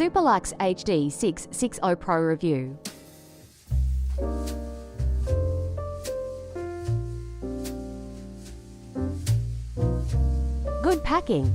Superlux HD660 Pro review. Good packing.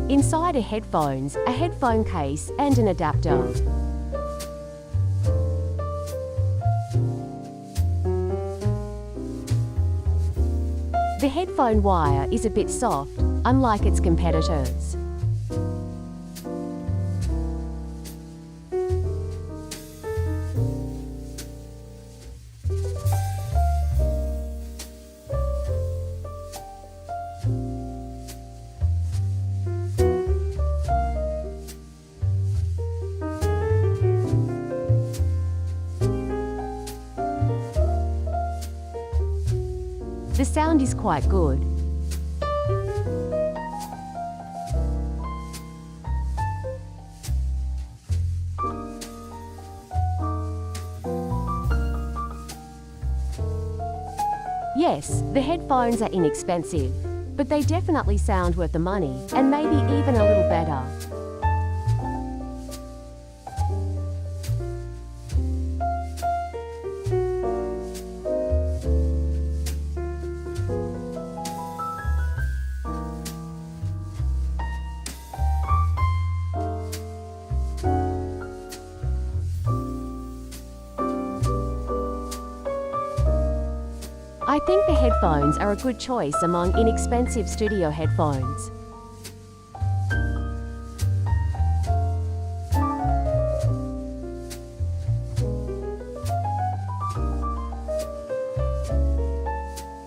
Inside are headphones, a headphone case, and an adapter. The headphone wire is a bit soft, unlike its competitors. The sound is quite good. Yes, the headphones are inexpensive, but they definitely sound worth the money, and maybe even a little better. I think the headphones are a good choice among inexpensive studio headphones.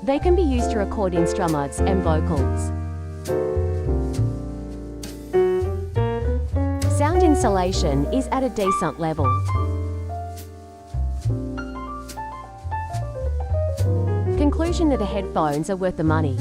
They can be used to record instruments and vocals. Sound insulation is at a decent level. Conclusion that the headphones are worth the money.